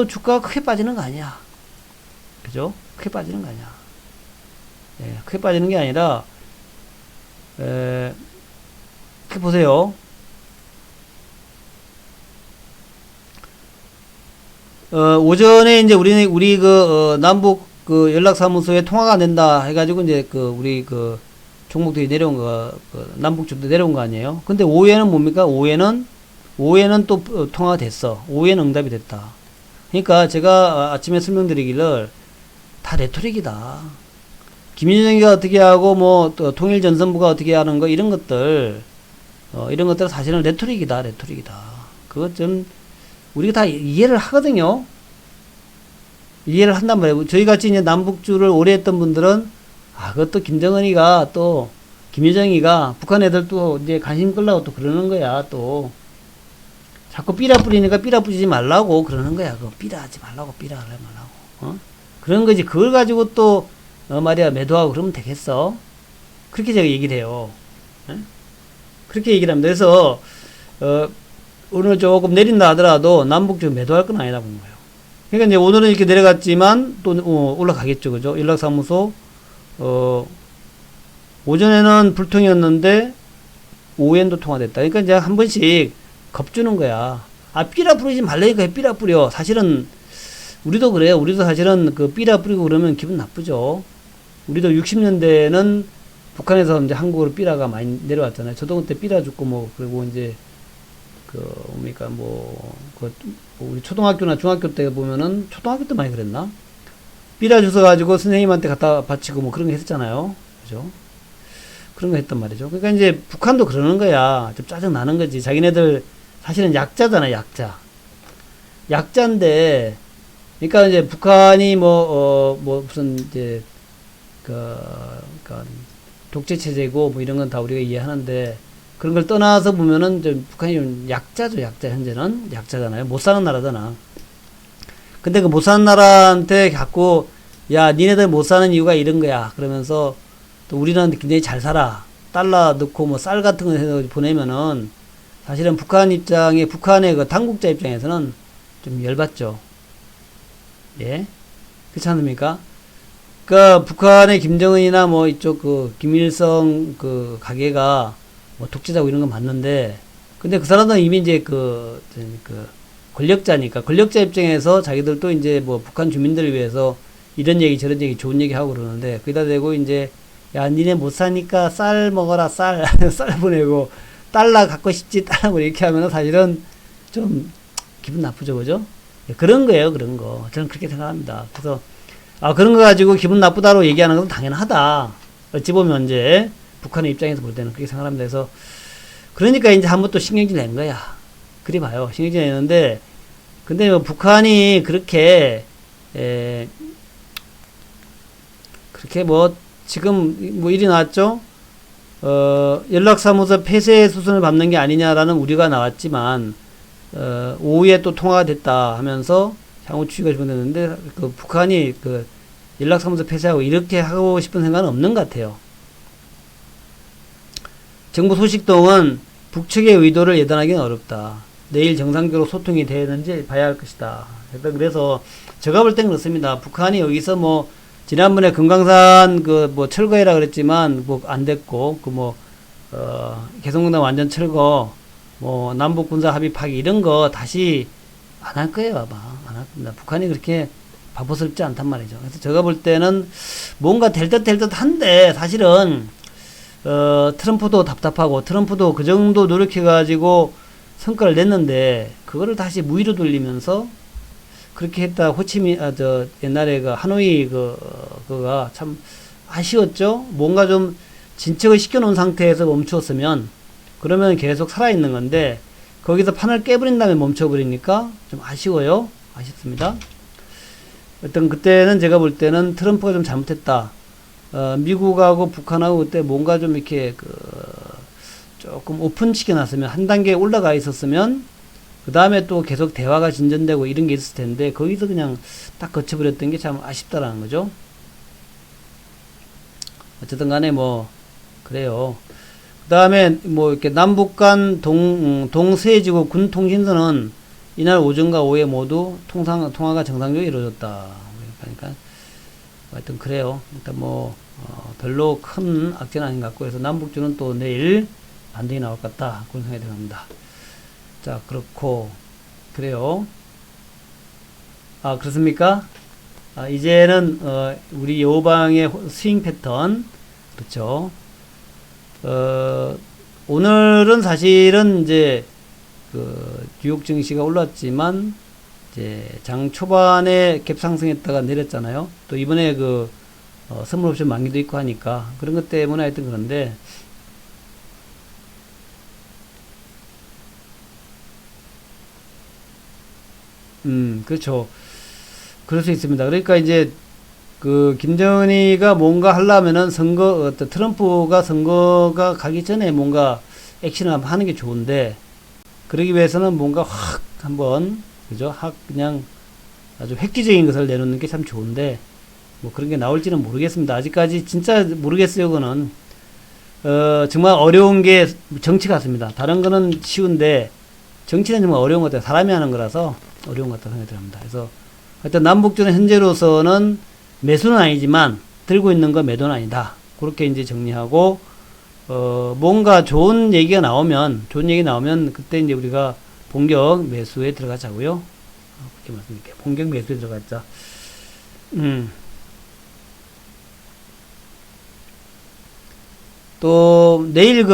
Speaker 1: 주가가 크게 빠지는 거 아니야. 그죠? 크게 빠지는 거 아니야. 예, 크게 빠지는 게 아니라, 이렇게 보세요. 오전에 이제 우리 남북 연락사무소에 통화가 안 된다 해가지고 이제 우리 종목들이 내려온 남북주도 내려온 거 아니에요? 근데 오후에는 뭡니까? 오후에는 또 통화가 됐어. 오후에는 응답이 됐다. 그러니까 제가 아침에 설명드리기를 다 레토릭이다. 김윤정이가 어떻게 하고 뭐 또 통일전선부가 어떻게 하는 거 이런 것들 사실은 레토릭이다. 그것 좀 우리가 다 이해를 하거든요. 이해를 한단 말이에요. 저희 같이 이제 남북주를 오래 했던 분들은 그것도 김정은이가 또 김여정이가 북한 애들 또 이제 관심 끌라고 또 그러는 거야. 또 자꾸 삐라 뿌리니까 삐라 뿌리지 말라고 그러는 거야. 그거 삐라 하지 말라고 삐라 하지 말라고. 그런 거지. 그걸 가지고 또 말이야 매도하고 그러면 되겠어. 그렇게 제가 얘기를 해요. 그렇게 얘기를 합니다. 그래서 오늘 조금 내린다 하더라도 남북주 매도할 건 아니다 보는 거예요. 그러니까 이제 오늘은 이렇게 내려갔지만 또 올라가겠죠. 그죠? 연락사무소 오전에는 불통이었는데 오후엔도 통화됐다. 그러니까 이제 한 번씩 겁주는 거야. 삐라 뿌리지 말라니까 삐라 뿌려. 사실은 우리도 그래요. 우리도 사실은 삐라 뿌리고 그러면 기분 나쁘죠. 우리도 60년대는 북한에서 이제 한국으로 삐라가 많이 내려왔잖아요. 저도 그때 삐라 죽고 뭐 그리고 이제 우리 초등학교나 중학교 때 보면은 초등학교 때 많이 그랬나? 삐라 주워가지고 선생님한테 갖다 바치고 뭐 그런 거 했었잖아요. 그죠? 그런 거 했단 말이죠. 그러니까 이제 북한도 그러는 거야. 좀 짜증 나는 거지. 자기네들 사실은 약자잖아, 약자. 약자인데, 그러니까 이제 북한이 무슨 이제 독재 체제고 뭐 이런 건 다 우리가 이해하는데, 그런 걸 떠나서 보면은 좀 북한이 좀 약자죠, 약자. 현재는 약자잖아요. 못 사는 나라잖아. 근데 못 사는 나라한테 자꾸 야 니네들 못 사는 이유가 이런 거야 그러면서 또 우리는 굉장히 잘 살아 달러 넣고 뭐 쌀 같은 거 해서 보내면은 사실은 북한의 당국자 입장에서는 좀 열받죠. 예, 그렇지 않습니까? 그러니까 북한의 김정은이나 뭐 이쪽 김일성 가게가 뭐 독재자고 이런 건 맞는데, 근데 그 사람들은 이미 이제 권력자니까 권력자 입장에서 자기들도 이제 뭐 북한 주민들을 위해서 이런 얘기 저런 얘기 좋은 얘기 하고 그러는데, 거기다 대고 이제 야 니네 못 사니까 쌀 먹어라 쌀 보내고 달러 갖고 싶지 달러 뭐 이렇게 하면은 사실은 좀 기분 나쁘죠. 그죠? 그런 거예요. 그런 거 저는 그렇게 생각합니다. 그래서 그런 거 가지고 기분 나쁘다고 얘기하는 건 당연하다. 어찌 보면 이제 북한의 입장에서 볼 때는 그렇게 생각합니다. 그래서 그러니까 이제 한번 또 신경질 낸 거야. 그리 봐요. 신경질 내는데, 근데 뭐 북한이 그렇게 뭐 지금 뭐 일이 나왔죠. 연락사무소 폐쇄 수순을 밟는 게 아니냐라는 우려가 나왔지만, 오후에 또 통화가 됐다 하면서 향후 추이가 진행됐는데, 북한이 연락사무소 폐쇄하고 이렇게 하고 싶은 생각은 없는 것 같아요. 정부 소식통은 북측의 의도를 예단하기는 어렵다. 내일 정상적으로 소통이 되는지 봐야 할 것이다. 그래서 제가 볼 땐 그렇습니다. 북한이 여기서 뭐 지난번에 금강산 그 뭐 철거해라 그랬지만 뭐 안 됐고 그 뭐 개성공단 완전 철거 뭐 남북 군사 합의 파기 이런 거 다시 안 할 거예요 아마. 안 할 겁니다. 북한이 그렇게 바보스럽지 않단 말이죠. 그래서 제가 볼 때는 뭔가 될 듯 한데 사실은 트럼프도 답답하고 트럼프도 그 정도 노력해가지고 성과를 냈는데 그거를 다시 무위로 돌리면서 그렇게 했다. 옛날에 그 하노이 그거가 참 아쉬웠죠. 뭔가 좀 진척을 시켜놓은 상태에서 멈추었으면 그러면 계속 살아있는 건데 거기서 판을 깨버린 다음에 멈춰버리니까 좀 아쉬워요. 아쉽습니다. 그때는 제가 볼 때는 트럼프가 좀 잘못했다. 미국하고 북한하고 그때 뭔가 좀 이렇게 조금 오픈시켜 놨으면 한 단계 올라가 있었으면 그 다음에 또 계속 대화가 진전되고 이런 게 있을 텐데 거기서 그냥 딱 거쳐버렸던 게 참 아쉽다라는 거죠. 어쨌든 간에 뭐 그래요. 그 다음에 뭐 이렇게 남북 간 동서해지구 군통신선은 이날 오전과 오후에 모두 통화가 정상적으로 이루어졌다. 그러니까 하여튼 그래요. 일단 뭐 별로 큰 악재는 아닌 것 같고 그래서 남북주는 또 내일 반등이 나올 것 같다. 그런 생각이 듭니다. 자, 그렇고 그래요. 아, 그렇습니까? 아, 이제는 우리 여우방의 스윙 패턴 그렇죠. 오늘은 사실은 이제 뉴욕 증시가 올랐지만 이제 장 초반에 갭 상승했다가 내렸잖아요. 또 이번에 선물 옵션 만기도 있고 하니까 그런 것 때문에 하여튼 그런데 그렇죠. 그럴 수 있습니다. 그러니까 이제 김정은이가 뭔가 하려면은 트럼프가 선거가 가기 전에 뭔가 액션을 한번 하는 게 좋은데, 그러기 위해서는 뭔가 확 한번, 그죠? 그냥 아주 획기적인 것을 내놓는 게 참 좋은데, 뭐 그런 게 나올지는 모르겠습니다. 아직까지 진짜 모르겠어요, 그거는. 정말 어려운 게 정치 같습니다. 다른 거는 쉬운데, 정치는 정말 어려운 것 같아요. 사람이 하는 거라서 어려운 것 같다고 생각이 듭니다. 그래서 하여튼 남북주는 현재로서는 매수는 아니지만 들고 있는 거 매도는 아니다. 그렇게 이제 정리하고 뭔가 좋은 얘기 나오면 그때 이제 우리가 본격 매수에 들어가자고요. 그렇게 말씀드릴게요. 본격 매수에 들어가자. 또 내일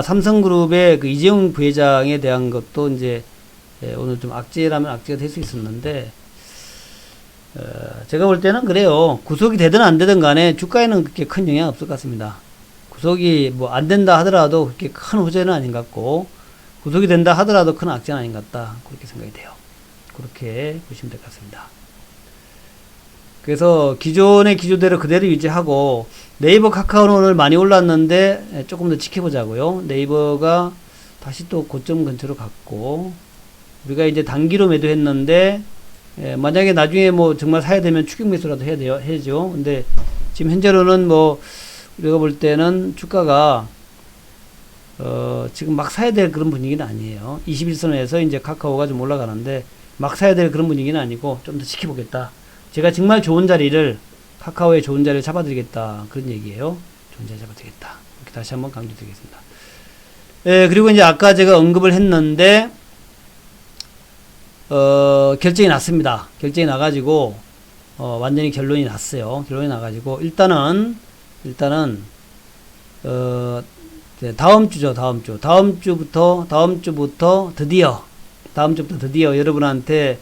Speaker 1: 삼성그룹의 이재용 부회장에 대한 것도 이제 오늘 좀 악재라면 악재가 될 수 있었는데 제가 볼 때는 그래요. 구속이 되든 안 되든 간에 주가에는 그렇게 큰 영향 없을 것 같습니다. 구속이 뭐 안 된다 하더라도 그렇게 큰 호재는 아닌 것 같고 구속이 된다 하더라도 큰 악재는 아닌 것 같다. 그렇게 생각이 돼요. 그렇게 보시면 될 것 같습니다. 그래서 기존의 기조대로 그대로 유지하고 네이버 카카오는 오늘 많이 올랐는데 조금 더 지켜보자고요. 네이버가 다시 또 고점 근처로 갔고 우리가 이제 단기로 매도했는데 만약에 나중에 뭐 정말 사야 되면 추격 매수라도 해야죠. 근데 지금 현재로는 뭐 우리가 볼 때는 주가가 지금 막 사야 될 그런 분위기는 아니에요. 21선에서 이제 카카오가 좀 올라가는데 막 사야 될 그런 분위기는 아니고 좀 더 지켜보겠다. 제가 정말 좋은 자리를 카카오의 좋은 자리를 잡아드리겠다 그런 얘기예요. 좋은 자리 잡아드리겠다. 이렇게 다시 한번 강조드리겠습니다. 그리고 이제 아까 제가 언급을 했는데 결정이 났습니다. 결정이 나가지고 완전히 결론이 났어요. 결론이 나가지고 일단은 다음 주죠. 다음 주부터 드디어 여러분한테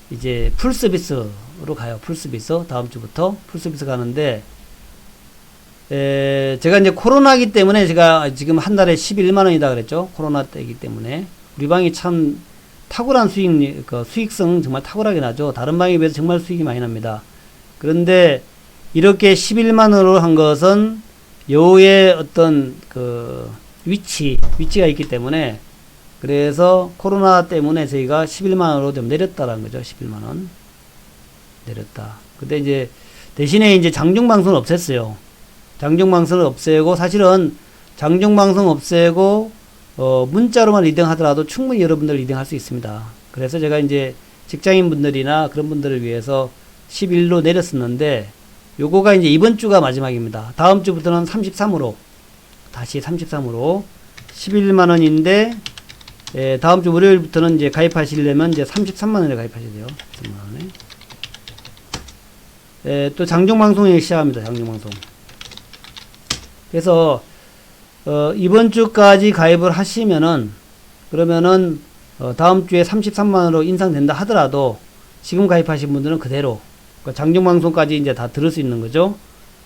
Speaker 1: 이제 풀 서비스로 가요. 풀 서비스. 다음 주부터 풀 서비스 가는데 제가 이제 코로나기 때문에 제가 지금 한 달에 11만 원이다 그랬죠. 코로나 때이기 때문에 우리 방이 참 탁월한 수익성 정말 탁월하게 나죠. 다른 방에 비해서 정말 수익이 많이 납니다. 그런데 이렇게 11만 원으로 한 것은 요의 어떤 위치가 있기 때문에 그래서 코로나 때문에 저희가 11만 원으로 좀 내렸다라는 거죠. 11만 원. 내렸다. 근데 이제 대신에 이제 장중방송을 없앴어요. 장중방송을 없애고 사실은 장중방송 없애고 문자로만 리딩 하더라도 충분히 여러분들 리딩 할 수 있습니다. 그래서 제가 이제 직장인 분들이나 그런 분들을 위해서 11로 내렸었는데, 요거가 이제 이번 주가 마지막입니다. 다음 주부터는 33으로, 다시 33으로 11만원인데, 다음 주 월요일부터는 이제 가입하시려면 이제 33만원에 가입하셔야 돼요. 33만원에. 또 장중방송이 시작합니다. 장중방송. 그래서, 이번 주까지 가입을 하시면은, 그러면은, 다음 주에 33만원으로 인상된다 하더라도, 지금 가입하신 분들은 그대로, 그러니까 장중방송까지 이제 다 들을 수 있는 거죠.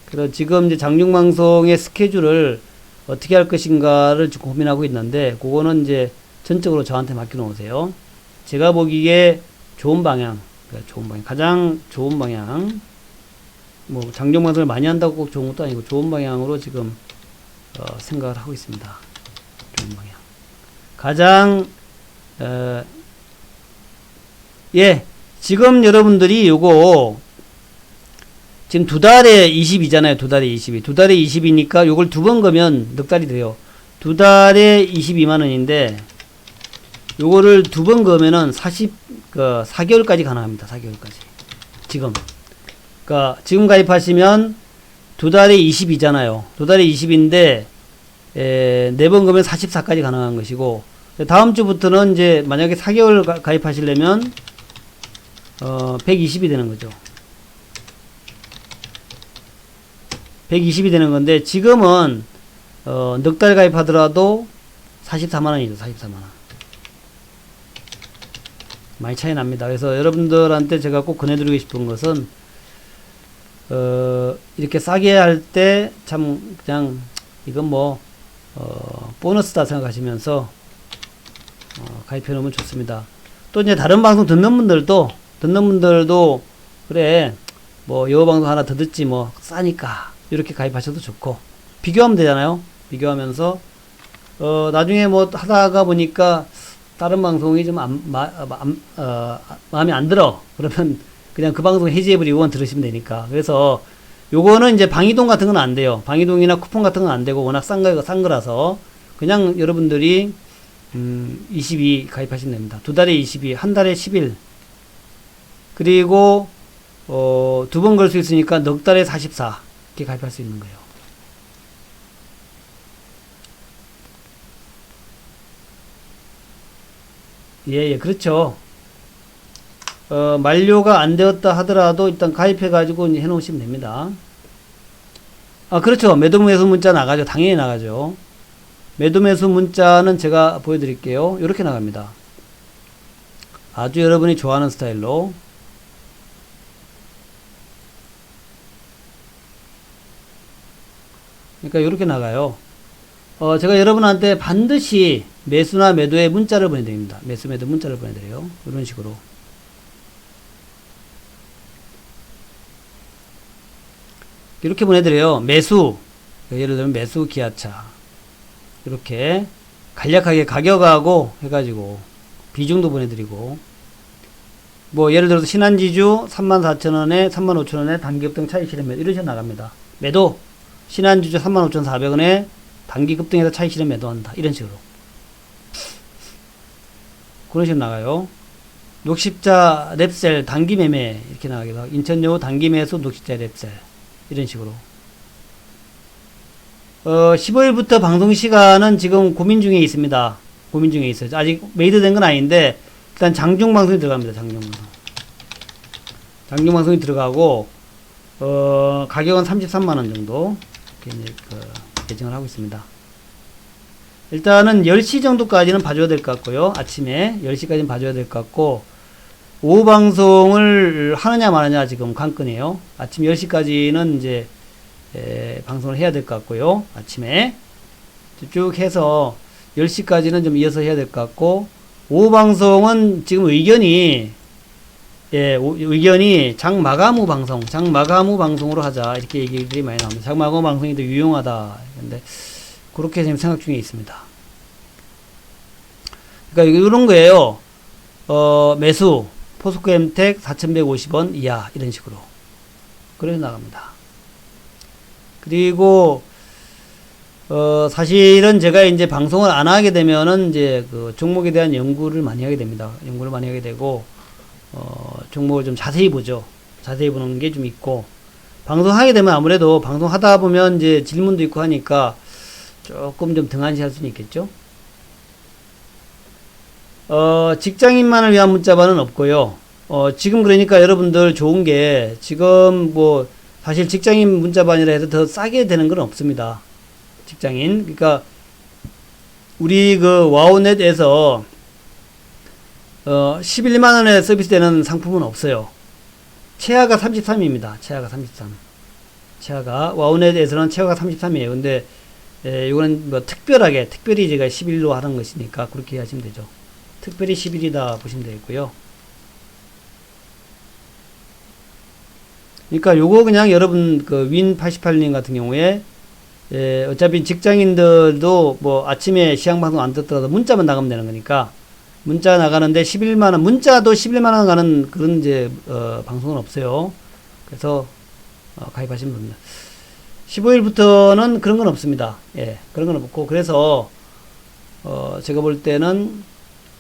Speaker 1: 그래서 지금 이제 장중방송의 스케줄을 어떻게 할 것인가를 지금 고민하고 있는데, 그거는 이제 전적으로 저한테 맡겨놓으세요. 제가 보기에 좋은 방향, 가장 좋은 방향, 뭐 장중방송을 많이 한다고 꼭 좋은 것도 아니고 좋은 방향으로 지금 생각을 하고 있습니다. 좋은 방향. 가장 지금 여러분들이 요거 지금 두 달에 20이잖아요. 두 달에 22. 두 달에 20이니까 요걸 두 번 거면 넉 달이 돼요. 두 달에 22만원인데 요거를 두 번 거면은 4개월까지 가능합니다. 4개월까지. 지금. 그러니까 지금 가입하시면 두 달에 20이잖아요. 두 달에 20인데 네 번 거면 44까지 가능한 것이고, 다음 주부터는 이제 만약에 4개월 가입하시려면 120이 되는 거죠. 120이 되는 건데, 지금은 넉 달 가입하더라도 44만원이죠. 44만원. 많이 차이 납니다. 그래서 여러분들한테 제가 꼭 권해드리고 싶은 것은, 이렇게 싸게 할 때 참 그냥 이건 뭐 보너스다 생각하시면서 가입해 놓으면 좋습니다. 또 이제 다른 방송 듣는 분들도 그래 뭐 여우 방송 하나 더 듣지 뭐 싸니까 이렇게 가입하셔도 좋고, 비교하면 되잖아요. 비교하면서 나중에 뭐 하다가 보니까 다른 방송이 좀 마음에 안 들어. 그러면 그냥 그 방송 해지해버리고 원 들으시면 되니까. 그래서 요거는 이제 방이동 같은 건 안 돼요. 방이동이나 쿠폰 같은 건 안 되고 워낙 싼 거라서 그냥 여러분들이 22 가입하시면 됩니다. 두 달에 22, 한 달에 10일. 그리고 두 번 걸 수 있으니까 넉 달에 44 이렇게 가입할 수 있는 거예요. 예, 그렇죠. 만료가 안 되었다 하더라도 일단 가입해가지고 이제 해놓으시면 됩니다. 그렇죠. 매도매수 문자 나가죠. 당연히 나가죠. 매도매수 문자는 제가 보여드릴게요. 이렇게 나갑니다. 아주 여러분이 좋아하는 스타일로. 그러니까 이렇게 나가요. 제가 여러분한테 반드시 매수나 매도의 문자를 보내드립니다. 매수, 매도 문자를 보내드려요. 이런 식으로. 이렇게 보내드려요. 매수. 예를 들면 매수 기아차. 이렇게 간략하게 가격하고 해가지고 비중도 보내드리고, 뭐 예를 들어서 신한지주 34,000원에 35,000원에 단기급등 차익 실현 이런 식으로 나갑니다. 매도. 신한지주 35,400원에 단기급등해서 차익 실현 매도한다. 이런 식으로. 그런 식으로 나가요. 녹십자 랩셀 단기 매매 이렇게 나가기도 하고, 인천여우 단기 매수 녹십자 랩셀 이런 식으로. 15일부터 방송 시간은 지금 고민 중에 있습니다. 고민 중에 있어요. 아직 메이드 된 건 아닌데, 일단 장중 방송이 들어갑니다. 장중 방송. 장중 방송이 들어가고, 가격은 33만원 정도, 이렇게 이제 예정을 하고 있습니다. 일단은 10시 정도까지는 봐줘야 될 것 같고요. 아침에 10시까지는 봐줘야 될 것 같고, 오후 방송을 하느냐 마느냐 지금 관건이에요. 아침 10시까지는 이제 방송을 해야 될 것 같고요. 아침에 쭉 해서 10시까지는 좀 이어서 해야 될 것 같고, 오후 방송은 지금 의견이 장마감후 방송으로 하자 이렇게 얘기들이 많이 나옵니다. 장마감후 방송이 더 유용하다. 근데 그렇게 지금 생각 중에 있습니다. 그러니까 이런 거예요. 매수 포스코 엠텍 4,150원 이하 이런 식으로 그래서 나갑니다. 그리고 사실은 제가 이제 방송을 안 하게 되면은 이제 그 종목에 대한 연구를 많이 하게 됩니다. 연구를 많이 하게 되고, 종목을 좀 자세히 보죠. 자세히 보는 게 좀 있고, 방송하게 되면 아무래도 방송하다 보면 이제 질문도 있고 하니까 조금 좀 등한시 할 수는 있겠죠. 직장인만을 위한 문자반은 없고요. 지금 그러니까 여러분들 좋은 게 지금 뭐 사실 직장인 문자반이라 해서 더 싸게 되는 건 없습니다. 직장인. 그러니까 우리 그 와우넷에서 11만 원에 서비스되는 상품은 없어요. 최하가 33입니다. 최하가 33. 최하가 와우넷에서는 최하가 33이에요. 근데 이거는 뭐 특별히 제가 11로 하는 것이니까 그렇게 하시면 되죠. 특별히 11이다 보시면 되겠고요. 그러니까 요거 그냥 여러분 그 윈88님 같은 경우에 어차피 직장인들도 뭐 아침에 시향방송 안 듣더라도 문자만 나가면 되는 거니까 문자 나가는데 11만원 문자도 11만원 가는 그런 이제 방송은 없어요. 그래서 가입하시면 됩니다. 15일부터는 그런 건 없습니다. 예, 그런 건 없고 그래서 제가 볼 때는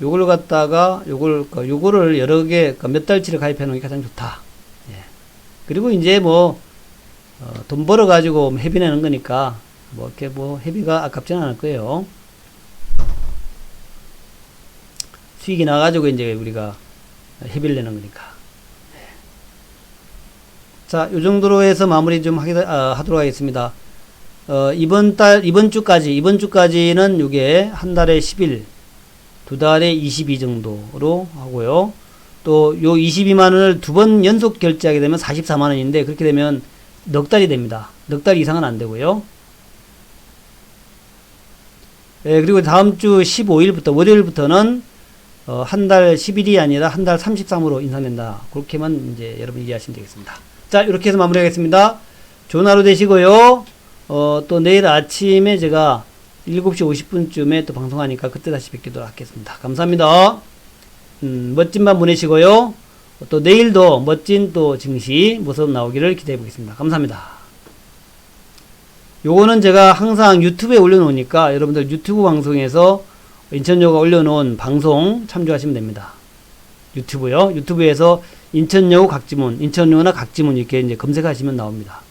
Speaker 1: 요걸 갖다가 요거를 여러 개 몇 달치를 가입해 놓은 게 가장 좋다. 예. 그리고 이제 뭐 돈 벌어 가지고 회비 내는 거니까 뭐 이렇게 뭐 회비가 아깝지는 않을 거예요. 수익이 나 가지고 이제 우리가 회비를 내는 거니까. 자, 요 정도로 해서 마무리 좀 하도록 하겠습니다. 이번 주까지는 요게 한 달에 10일, 두 달에 22 정도로 하고요. 또 요 22만원을 두 번 연속 결제하게 되면 44만원인데 그렇게 되면 넉 달이 됩니다. 넉 달 이상은 안 되고요. 예, 그리고 다음 주 15일부터, 월요일부터는 한 달 10일이 아니라 한 달 33으로 인상된다. 그렇게만 이제 여러분 이해하시면 되겠습니다. 자, 이렇게 해서 마무리하겠습니다. 좋은 하루 되시고요. 또 내일 아침에 제가 7시 50분쯤에 또 방송하니까 그때 다시 뵙기도 하겠습니다. 감사합니다. 멋진 밤 보내시고요. 또 내일도 멋진 또 증시 모습 나오기를 기대해 보겠습니다. 감사합니다. 요거는 제가 항상 유튜브에 올려놓으니까 여러분들 유튜브 방송에서 인천여가 올려놓은 방송 참조하시면 됩니다. 유튜브요. 유튜브에서 인천여고 각지문, 인천여나 각지문 이렇게 이제 검색하시면 나옵니다.